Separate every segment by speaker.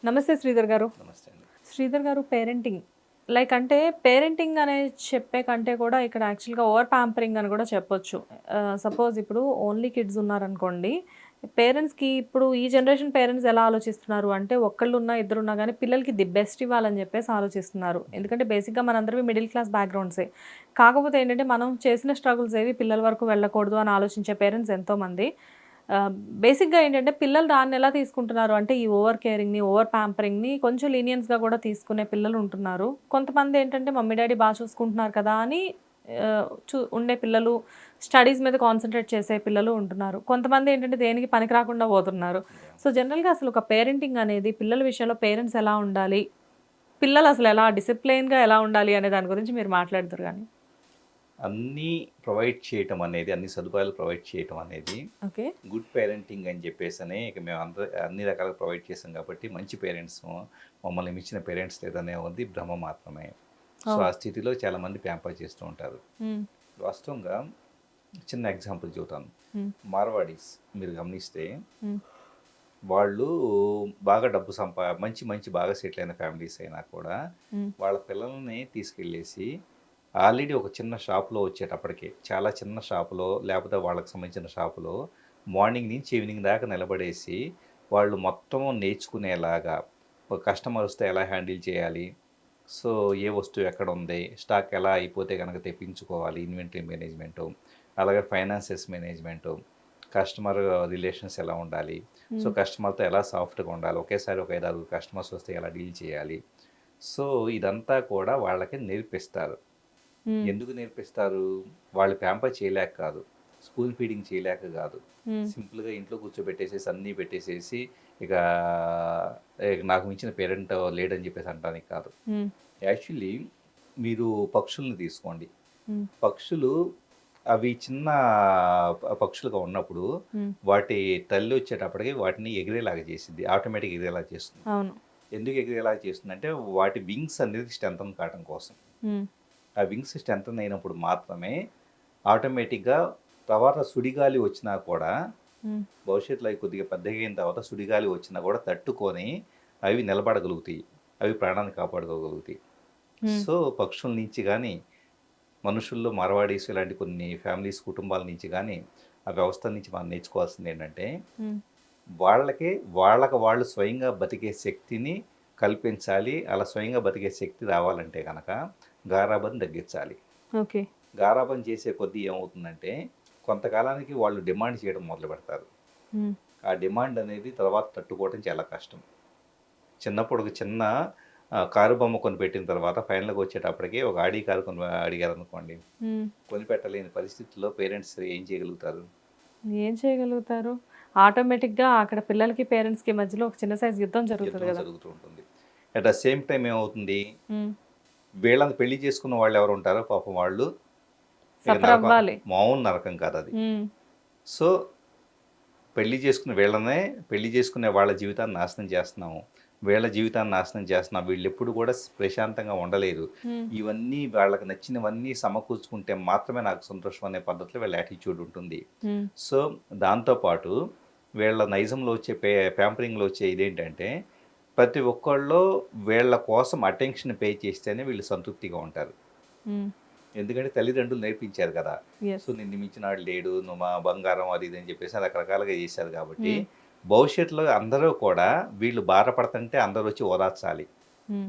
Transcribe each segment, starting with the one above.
Speaker 1: నమస్తే శ్రీధర్ గారు.
Speaker 2: నమస్తే అండి.
Speaker 1: శ్రీధర్ గారు, పేరెంటింగ్ అంటే పేరెంటింగ్ అనేది చెప్పే కంటే కూడా ఇక్కడ యాక్చువల్‌గా ఓవర్ పాంపరింగ్ అని కూడా చెప్పొచ్చు. సపోజ్ ఇప్పుడు ఓన్లీ కిడ్స్ ఉన్నారనుకోండి. పేరెంట్స్‌కి ఇప్పుడు ఈ జనరేషన్ పేరెంట్స్ ఎలా ఆలోచిస్తున్నారు అంటే ఒక్కళ్ళున్నా, ఇద్దరున్నా గానీ పిల్లలకి ది బెస్ట్ ఇవ్వాలని చెప్పేసి ఆలోచిస్తున్నారు. ఎందుకంటే బేసిక్‌గా మనందరివి మిడిల్ క్లాస్ బ్యాక్‌గ్రౌండ్సే. కాకపోతే ఏంటంటే మనం చేసిన స్ట్రగుల్స్ ఏవి పిల్లల వరకు వెళ్ళకూడదు అని ఆలోచించే పేరెంట్స్ ఎంతోమంది. బేసిక్‌గా ఏంటంటే పిల్లలు దాన్నెలా తీసుకుంటున్నారు అంటే ఈ ఓవర్ కేరింగ్‌ని, ఓవర్ పాంపరింగ్‌ని కొంచెం లీనియన్స్‌గా కూడా తీసుకునే పిల్లలుంటున్నారు. కొంతమందేంటంటే మమ్మీ, డ్యాడీ చూసుకుంటున్నారు కదా అని ఉండే పిల్లలు, స్టడీస్ మీద కాన్సంట్రేట్ చేసే పిల్లలు ఉంటున్నారు. కొంతమందేంటంటే దేనికి పనికి రాకుండా పోతున్నారు.
Speaker 2: యాహ్!
Speaker 1: సో, జనరల్‌గా అసలు ఒక పేరెంటింగ్ అనేది పిల్లల విషయంలో పేరెంట్స్ ఎలా ఉండాలి? పిల్లలు అసలు ఎలా డిసిప్లైన్‌గా ఎలా ఉండాలి అనే దాని గురించి మీరు మాట్లాడుదురు గానీ.
Speaker 2: అన్నీ ప్రొవైడ్ చేయటం అనేది, అన్ని సదుపాయాలు ప్రొవైడ్ చేయటం అనేది
Speaker 1: ఓకే.
Speaker 2: గుడ్ పేరెంటింగ్ అని చెప్పేసనే ఇక మేము అన్ని రకాలుగా ప్రొవైడ్ చేసాం కాబట్టి మంచి పేరెంట్స్, మమ్మల్ని మించిన పేరెంట్స్ లేదనేది భ్రమ మాత్రమే. సో,
Speaker 1: ఓహ్!
Speaker 2: ఆ స్థితిలో చాలామంది ప్యాంపర్ చేస్తూ ఉంటారు.
Speaker 1: హ్మ్.
Speaker 2: వాస్తవంగా చిన్న ఎగ్జాంపుల్ చెబుతాను.
Speaker 1: హ్మ్.
Speaker 2: మార్వాడీస్ మీరు గమనిస్తే
Speaker 1: హ్మ్.
Speaker 2: వాళ్ళు బాగా డబ్బు మంచి మంచి బాగా సెటిల్ అయిన ఫ్యామిలీస్ అయినా కూడా
Speaker 1: హ్మ్.
Speaker 2: వాళ్ళ పిల్లల్ని తీసుకెళ్ళేసి ఆల్రెడీ ఒక చిన్న షాప్లో వచ్చేటప్పటికి చాలా చిన్న షాపులో లేకపోతే వాళ్ళకి సంబంధించిన షాపులో మార్నింగ్ నుంచి ఈవినింగ్ దాకా నిలబడేసి వాళ్ళు మొత్తం నేర్చుకునేలాగా ఒక కస్టమర్ వస్తే ఎలా హ్యాండిల్ చేయాలి, సో ఏ వస్తువు ఎక్కడ ఉంది, స్టాక్ ఎలా అయిపోతే కనుక తెప్పించుకోవాలి, ఇన్వెంటరీ మేనేజ్మెంటు, అలాగే ఫైనాన్సెస్ మేనేజ్మెంటు, కస్టమర్ రిలేషన్స్ ఎలా ఉండాలి, సో
Speaker 1: హ్మ్.
Speaker 2: కస్టమర్తో ఎలా సాఫ్ట్గా ఉండాలి, ఒకేసారి ఒక 5-6 కస్టమర్స్ వస్తే ఎలా డీల్ చేయాలి, సో ఇదంతా కూడా వాళ్ళకి నేర్పిస్తారు.
Speaker 1: హ్మ్.
Speaker 2: ఎందుకు నేర్పిస్తారు? వాళ్ళు ప్యాంపర్ చేయలేక కాదు, స్కూల్ ఫీడింగ్ చేయలేక కాదు,
Speaker 1: హ్మ్.
Speaker 2: సింపుల్గా ఇంట్లో కూర్చోబెట్టేసేసి అన్నీ పెట్టేసేసి ఇక నాకు మించిన పేరెంట్ లేడని చెప్పేసి అనడానికి కాదు.
Speaker 1: హ్మ్.
Speaker 2: యాక్చువల్లీ మీరు పక్షుల్ని తీసుకోండి.
Speaker 1: హ్మ్.
Speaker 2: పక్షులు అవి చిన్న పక్షులుగా ఉన్నప్పుడు
Speaker 1: హ్మ్.
Speaker 2: వాటి తల్లి వచ్చేటప్పటికి వాటిని ఎగిరేలాగా చేసిద్ది. ఆటోమేటిక్‌గా ఎగిరేలా చేస్తుంది.
Speaker 1: అవును.
Speaker 2: ఎందుకు ఎగిరేలా చేస్తుందంటే వాటి వింగ్స్ అనేది స్ట్రెంథెన్ కావటం కోసం.
Speaker 1: హ్మ్.
Speaker 2: ఆ వింగ్స్ స్ట్రెంథెన్ అయినప్పుడు మాత్రమే ఆటోమేటిక్‌గా తర్వాత సుడిగాలి వచ్చినా కూడా
Speaker 1: హ్మ్.
Speaker 2: భవిష్యత్తులో అవి కొద్దిగా పెద్దగయిన తర్వాత సుడిగాలి వచ్చినా కూడా తట్టుకొని అవి నిలబడగలుగుతాయి. అవి ప్రాణాన్ని కాపాడుకోగలుగుతాయి.
Speaker 1: హ్మ్.
Speaker 2: సో, పక్షుల నుంచి గానీ, మనుషుల్లో మార్వాడీస్ ఇలాంటి కొన్ని ఫ్యామిలీస్, కుటుంబాల నుంచి గానీ, ఆ వ్యవస్థ నుంచి మనం నేర్చుకోవాల్సిందేంటంటే,
Speaker 1: హ్మ్.
Speaker 2: వాళ్ళకి వాళ్ళకి వాళ్ళు స్వయంగా బతికే శక్తిని కల్పించాలి. అలా స్వయంగా బతికే శక్తి రావాలంటే గనక గారాబం తగ్గించాలి.
Speaker 1: ఓకే.
Speaker 2: గారాబం చేసే కొద్దీ ఏమవుతుందంటే, కొంతకాలానికి వాళ్ళు డిమాండ్ చేయడం మొదలుపెడతారు.
Speaker 1: హ్మ్.
Speaker 2: ఆ డిమాండ్ అనేది తర్వాత తట్టుకోవడం చాలా కష్టం. చిన్నప్పుడు ఒక చిన్న కారు బొమ్మ కొనిపెట్టిన తర్వాత ఫైనల్‌గా వచ్చేటప్పటికి ఒక ఆడి కారు అడిగారనుకోండి.
Speaker 1: హ్మ్.
Speaker 2: కొనిపెట్టలేని పరిస్థితుల్లో పేరెంట్స్ ఏం చేయగలుగుతారు?
Speaker 1: ఏం చేయగలుగుతారు? ఆటోమేటిక్‌గా అక్కడ పిల్లలకి, పేరెంట్స్‌కి మధ్యలో ఒక చిన్న సైజ్ యుద్ధం జరుగుతది
Speaker 2: యుద్ధం
Speaker 1: గదా!
Speaker 2: జరుగుతూ ఉంటుంది. అట్ ద సేమ్ టైమ్ ఏమవుతుంది?
Speaker 1: హ్మ్.
Speaker 2: వీళ్ళని పెళ్లి చేసుకున్న వాళ్ళు ఎవరు ఉంటారో పాపం వాళ్ళు ఇక
Speaker 1: సఫర్
Speaker 2: నరకం,
Speaker 1: అవ్వాలి.
Speaker 2: మామూలు నరకం కాదది.
Speaker 1: హ్మ్.
Speaker 2: సో, పెళ్లి చేసుకునే వాళ్ళ జీవితాన్ని నాశనం చేస్తున్నాము. వీళ్ళ జీవితాన్ని నాశనం చేస్తున్నాం. వీళ్ళెప్పుడు కూడా ప్రశాంతంగా ఉండలేరు.
Speaker 1: హ్మ్.
Speaker 2: ఇవన్నీ వాళ్ళకి నచ్చినవన్నీ సమకూర్చుకుంటే మాత్రమే నాకు సంతోషం అనే పద్ధతిలో వీళ్ళ యాటిట్యూడ్ ఉంటుంది.
Speaker 1: హ్మ్.
Speaker 2: సో, దాంతో పాటు వీళ్ళ నైజంలో వచ్చే ప్యాంపరింగ్‌లో వచ్చే ఇదేంటంటే, ప్రతి ఒక్కళ్ళు వీళ్ళ కోసం అటెన్షన్ పే చేస్తేనే వీళ్ళు సంతృప్తిగా ఉంటారు.
Speaker 1: హ్మ్.
Speaker 2: ఎందుకంటే తల్లిదండ్రులు నేర్పించారు కదా! So,
Speaker 1: yes.
Speaker 2: నిన్ను మించినాడు లేడు, నువ్వు మా బంగారం అది ఇది అని చెప్పేసి రకరకాలుగా చేశారు కాబట్టి,
Speaker 1: హ్మ్.
Speaker 2: భవిష్యత్తులో అందరూ కూడా వీళ్ళు బాధపడుతుంటే అందరొచ్చి ఓదార్చాలి.
Speaker 1: హ్మ్.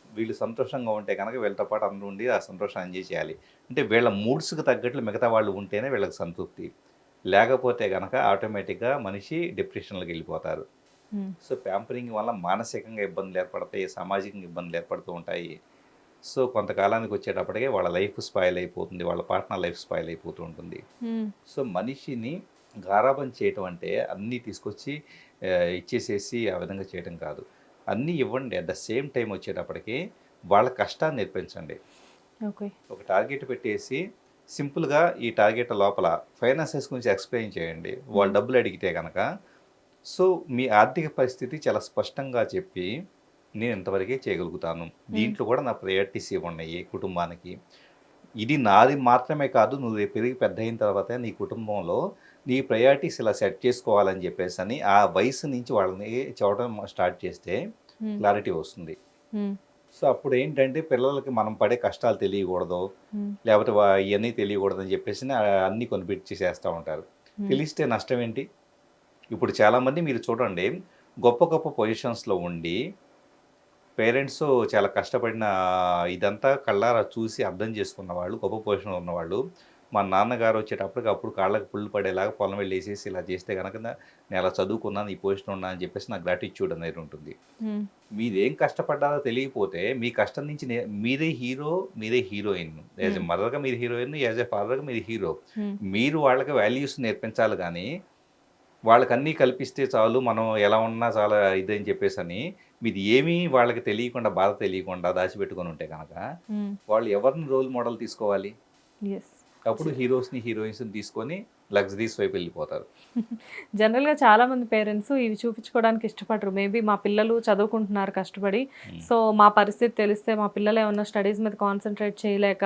Speaker 2: వీళ్ళు సంతోషంగా ఉంటే గనక వీళ్ళతో పాటు అందరూ ఉండి ఆ సంతోషాన్ని ఎంజాయ్ చేయాలి. అంటే వీళ్ళ మూడ్స్‌కి తగ్గట్లు మిగతా వాళ్ళు ఉంటేనే వీళ్ళకి సంతృప్తి. లేకపోతే గనక ఆటోమేటిక్‌గా మనిషి డిప్రెషన్‌లోకెళ్ళిపోతారు.
Speaker 1: హ్మ్.
Speaker 2: సో, ప్యాంపరింగ్ వల్ల మానసికంగా ఇబ్బందులు ఏర్పడతాయి. సామాజికంగా ఇబ్బందులు ఏర్పడుతూ ఉంటాయి. సో, కొంతకాలానికి వచ్చేటప్పటికే వాళ్ళ లైఫ్ స్పాయిల్ అయిపోతుంది. వాళ్ళ పార్ట్నర్ లైఫ్ స్పాయిల్ అయిపోతూ ఉంటుంది.
Speaker 1: హ్మ్.
Speaker 2: సో, మనిషిని గారాబం చేయటం అంటే అన్నీ తీసుకొచ్చి ఇచ్చేసేసి ఆ విధంగా చేయటం కాదు. అన్నీ ఇవ్వండి. అట్ ద సేమ్ టైమ్ వచ్చేటప్పటికి వాళ్ళ కష్టాన్ని నేర్పించండి.
Speaker 1: ఓకే.
Speaker 2: ఒక టార్గెట్ పెట్టేసి సింపుల్‌గా ఈ టార్గెట్ లోపల ఫైనాన్సెస్ గురించి ఎక్స్‌ప్లెయిన్ చేయండి. వాళ్ళు
Speaker 1: హ్మ్.
Speaker 2: డబ్బులు అడిగితే గనక, సో, మీ ఆర్థిక పరిస్థితి చాలా స్పష్టంగా చెప్పి, నేను ఇంతవరకే చేయగలుగుతాను.
Speaker 1: హ్మ్.
Speaker 2: దీంట్లో కూడా నా ప్రయారిటీస్ ఇవున్నాయి కుటుంబానికి. ఇది నాది మాత్రమే కాదు. నువ్వు రేపు పెరిగి పెద్దయిన తర్వాత నీ కుటుంబంలో నీ ప్రయారిటీస్ ఇలా సెట్ చేసుకోవాలని చెప్పేసని ఆ వయసు నుంచి వాళ్ళని చెప్పడం స్టార్ట్ చేస్తే,
Speaker 1: హ్మ్.
Speaker 2: క్లారిటీ వస్తుంది.
Speaker 1: హ్మ్.
Speaker 2: సో, అప్పుడేంటంటే పిల్లలకి మనం పడే కష్టాలు తెలియకూడదు,
Speaker 1: హ్మ్.
Speaker 2: లేపోతే ఇయన్నీ తెలియకూడదని జెప్పేసని అన్నీ కొనిపెట్టేసేస్తా ఉంటారు.
Speaker 1: హ్మ్.
Speaker 2: తెలిస్తే నష్టం ఏంటి? ఇప్పుడు చాలామంది మీరు చూడండి, గొప్ప గొప్ప పొజిషన్స్‌లో ఉండి పేరెంట్స్ చాలా కష్టపడిన ఇదంతా కళ్ళారా చూసి అర్థం చేసుకున్న వాళ్ళు, గొప్ప పొజిషన్‌లో ఉన్నవాళ్ళు, మా నాన్నగారు వచ్చేటప్పటికి అప్పుడు కాళ్ళకి పుల్లు పడేలాగా పొలం వెళ్ళేసేసి ఇలా చేస్తే గనక నేను అలా చదువుకున్నాను, ఈ పొజిషన్‌లో ఉన్నాను అని చెప్పేసి నాకు గ్రాటిట్యూడ్ అనేది ఉంటుంది.
Speaker 1: హ్మ్.
Speaker 2: మీరేం కష్టపడ్డారో తెలియకపోతే మీ కష్టం నుంచి మీరే హీరో, మీరే హీరోయిన్. యాస్ ఎ
Speaker 1: హ్మ్.
Speaker 2: మదర్‌గా మీరు హీరోయిన్, యాస్ ఎ ఫాదర్‌గా మీరు హీరో.
Speaker 1: హ్మ్.
Speaker 2: మీరు వాళ్ళకి వాల్యూస్ నేర్పించాలి గానీ వాళ్ళకన్నీ కల్పిస్తే చాలు. మనం ఎలా ఉన్నా చాలా ఇదని చెప్పేసని, మీది ఏమీ వాళ్ళకి తెలియకుండా, బాధ తెలియకుండా దాచిపెట్టుకొనుంటే గనక,
Speaker 1: హ్మ్.
Speaker 2: వాళ్ళు ఎవరిని రోల్ మోడల్ తీసుకోవాలి?
Speaker 1: యెస్.
Speaker 2: అప్పుడు హీరోస్‌ని, హీరోయిన్స్‌ని తీసుకొని లగ్జరీస్ వైపు వెళ్ళిపోతారు.
Speaker 1: జనరల్‌గా చాలామంది పేరెంట్స్ ఇవి చూపించుకోవడానికి ఇష్టపడరు. మేబీ మా పిల్లలు చదువుకుంటున్నారు కష్టపడి.
Speaker 2: హ్మ్.
Speaker 1: సో, మా పరిస్థితి తెలిస్తే మా పిల్లలు ఏమన్నా స్టడీస్ మీద కాన్సంట్రేట్ చేయలేక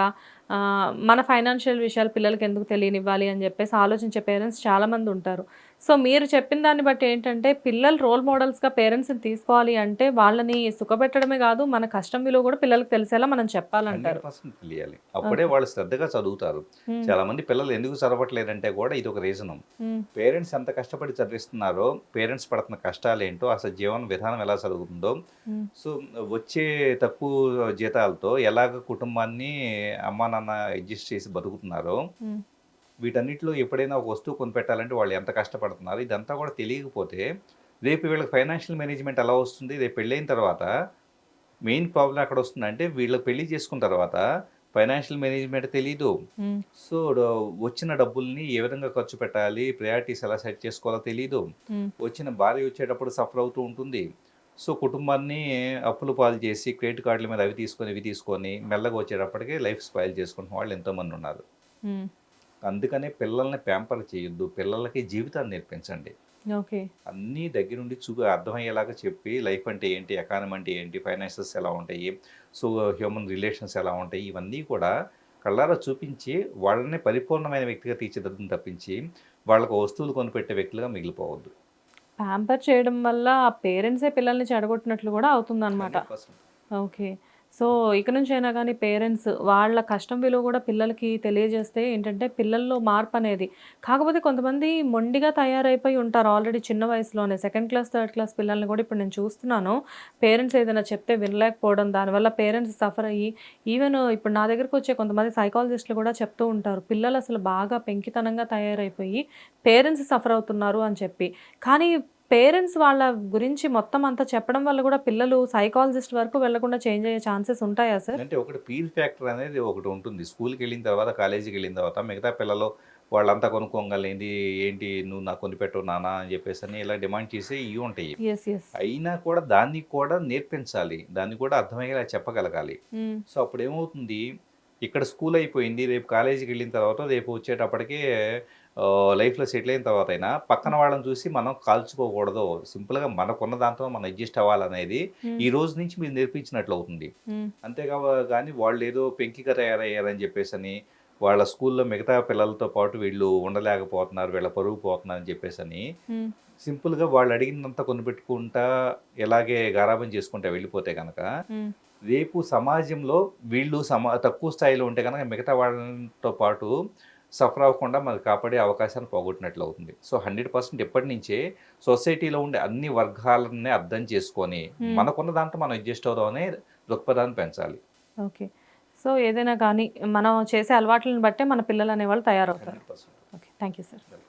Speaker 1: మన ఫైనాన్షియల్ విషయాలు పిల్లలకి ఎందుకు తెలియనివ్వాలి అని చెప్పేసి ఆలోచించే పేరెంట్స్ చాలామంది ఉంటారు. సో, మీరు చెప్పిన దాన్ని బట్టి ఏంటంటే పిల్లలు రోల్ మోడల్స్‌గా పేరెంట్స్‌ని తీసుకోవాలి అంటే వాళ్ళని సుఖపెట్టడమే కాదు, మన కష్టం విలువ కూడా పిల్లలకి తెలిసేలా మనం చెప్పాలంటారు.
Speaker 2: 100% తెలియాలి. అప్పుడే
Speaker 1: ఓకే.
Speaker 2: వాళ్ళు శ్రద్ధగా చదువుతారు.
Speaker 1: హ్మ్.
Speaker 2: చాలామంది పిల్లలు ఎందుకు చదవట్లేదంటే కూడా ఇదొక రీజను.
Speaker 1: హ్మ్.
Speaker 2: పేరెంట్స్ ఎంత కష్టపడి చదివిస్తున్నారో, పేరెంట్స్ పడుతున్న కష్టాలేంటో, అసలు జీవన విధానం ఎలా సాగుతుందో,
Speaker 1: హ్మ్.
Speaker 2: సో, వచ్చే తక్కువ జీతాలతో ఎలాగ కుటుంబాన్ని అమ్మా, నాన్న అడ్జస్ట్ చేసి బతుకుతున్నారో,
Speaker 1: హ్మ్.
Speaker 2: వీటన్నిటిలో ఎప్పుడైనా ఒక వస్తువు కొనిపెట్టాలంటే వాళ్ళు ఎంత కష్టపడుతున్నారు, ఇదంతా కూడా తెలియకపోతే, రేపు వీళ్ళకి ఫైనాన్షియల్ మేనేజ్‌మెంట్ ఎలా వస్తుంది? రేపు పెళ్ళైన తర్వాత మెయిన్ ప్రాబ్లమ్ ఎక్కడొస్తుందంటే, వీళ్ళకి పెళ్లి చేసుకున్న తర్వాత ఫైనాన్షియల్ మేనేజ్‌మెంట్ తెలీదు.
Speaker 1: హ్మ్.
Speaker 2: సో, వచ్చిన డబ్బుల్ని ఏ విధంగా ఖర్చు పెట్టాలి, ప్రయారిటీస్ ఎలా సెట్ చేసుకోవాలో తెలీదు.
Speaker 1: హ్మ్.
Speaker 2: వచ్చిన భార్య వచ్చేటప్పుడు సఫర్ అవుతూ ఉంటుంది. సో, కుటుంబాన్ని అప్పుల పాలు చేసి క్రెడిట్ కార్డ్‌ల మీద అవి తీసుకొని, ఇవి తీసుకొని మెల్లగా వచ్చేటప్పటికి లైఫ్ స్పాయిల్ చేసుకుంటున్న వాళ్ళు ఎంతోమందున్నారు.
Speaker 1: హ్మ్.
Speaker 2: అందుకనే పిల్లల్ని ప్యాంపర్ చేయొద్దు. పిల్లలకి జీవితాన్ని నేర్పించండి.
Speaker 1: ఓకే.
Speaker 2: అన్నీ దగ్గరుండి అర్థమయ్యేలాగా చెప్పి లైఫ్ అంటే ఏంటి? ఎకానమీ అంటే ఏంటి? ఫైనాన్సెస్ ఎలా ఉంటాయి? సో, హ్యూమన్ రిలేషన్స్ ఎలా ఉంటాయి? ఇవన్నీ కూడా కళ్ళారా చూపించి వాళ్ళని పరిపూర్ణమైన వ్యక్తిగా తీర్చిదిద్దడం తప్పించి, వాళ్ళకు వస్తువులు కొనిపెట్టే వ్యక్తులుగా మిగిలిపోవద్దు.
Speaker 1: ప్యాంపర్ చేయడం వల్ల ఆ పేరెంట్సే పిల్లల్ని చెడగొట్టినట్లు గూడా అవుతుందనమాట.
Speaker 2: 100%
Speaker 1: ఓకే. సో, ఇక నుంచైనా గానీ పేరెంట్స్ వాళ్ళ కష్టం విలువ గూడా పిల్లలకి తెలియజేస్తే ఏంటంటే పిల్లల్లో మార్పనేది కాకపోతే కొంతమంది మొండిగా తయారైపోయి ఉంటారు ఆల్రెడీ చిన్న వయసులోనే. సెకండ్ క్లాస్, థర్డ్ క్లాస్ పిల్లల్ని గూడా ఇప్పుడు నేను చూస్తున్నాను. పేరెంట్స్ ఏదైనా చెప్తే వినలేకపోవడం, దానివల్ల పేరెంట్స్ సఫర్ అయ్యి ఈవెన్ ఇప్పుడు నా దగ్గరకొచ్చే కొంతమంది సైకాలజిస్టులు గూడా చెప్తూ ఉంటారు. పిల్లలసలు బాగా పెంకితనంగా తయారైపోయి పేరెంట్స్ సఫర్ అవుతున్నారు అని చెప్పి. కానీ పేరెంట్స్ వాళ్ళ గురించి మొత్తం అంతా చెప్పడం వల్ల గూడా పిల్లలు సైకాలజిస్ట్ వరకు వెళ్ళకుండా చేంజ్ అయ్యే ఛాన్సెస్ ఉంటాయా సార్?
Speaker 2: అంటే ఒకటి పీర్ ఫ్యాక్టర్ అనేది ఒకటుంటుంది. స్కూలుకెళ్ళిన తర్వాత, కాలేజీకెళ్ళిన తర్వాత మిగతా పిల్లలు వాళ్ళంతా కొనుక్కోంగాలనేంది, ఏంటి నువ్వు నాకు కొనిపెట్టవు నాన్న అని చెప్పేసని ఇలా డిమాండ్ చేసి ఇయి ఉంటాయి.
Speaker 1: యెస్. యెస్.
Speaker 2: అయినా కూడా దాన్ని కూడా నేర్పించాలి. దాన్ని కూడా అర్థమయ్యేలా చెప్పగలగాలి.
Speaker 1: హ్మ్.
Speaker 2: సో, అప్పుడేమవుతుంది, ఇక్కడ స్కూల్ అయిపోయింది. రేపు కాలేజీకెళ్ళిన తర్వాత, రేపు వచ్చేటప్పటికి లైఫ్‌లో సెటిల్ అయిన తర్వాతైనా పక్కన వాళ్ళని చూసి మనం కాల్చుకోకూడదు. సింపుల్‌గా మనకున్న దాంతో మనం అడ్జస్ట్ అవ్వాలనేది
Speaker 1: హ్మ్.
Speaker 2: ఈ రోజు నుంచి మీరు నేర్పించినట్లవుతుంది.
Speaker 1: హ్మ్.
Speaker 2: గాని వాళ్ళేదో పెంకిగా తయారయ్యారని చెప్పేసని, వాళ్ళ స్కూల్‌లో మిగతా పిల్లలతో పాటు వీళ్ళు ఉండలేకపోతున్నారు, వీళ్ళ పరువు పోతుందని చెప్పేసని,
Speaker 1: హ్మ్.
Speaker 2: సింపుల్‌గా వాళ్ళు అడిగిందంతా కొనిపెట్టుకుంటా, ఇలాగే గారాబం చేసుకుంటా వెళ్ళిపోతే గనక,
Speaker 1: హ్మ్.
Speaker 2: రేపు సమాజంలో వీళ్ళు తక్కువ స్థాయిలో ఉంటే గనక మిగతా వాళ్ళతో పాటు సఫర్ అవ్వకుండా మరి కాపాడే అవకాశాన్ని పోగొట్టినట్లవుతుంది. సో, 100% ఎప్పటినుంచే సొసైటీలో ఉండే అన్ని వర్గాలని అర్థం చేసుకొని,
Speaker 1: హ్మ్.
Speaker 2: మనకున్న దాంట్లో మనం అడ్జస్ట్ అవుదాం అనే దృక్పథాన్ని పెంచాలి.
Speaker 1: ఓకే. సో, ఏదైనా కానీ మనం చేసే అలవాట్లను బట్టే మన పిల్లలనేవాళ్ళు తయారవుతారు.
Speaker 2: 100%.
Speaker 1: Okay. Thank you sir.
Speaker 2: Welcome.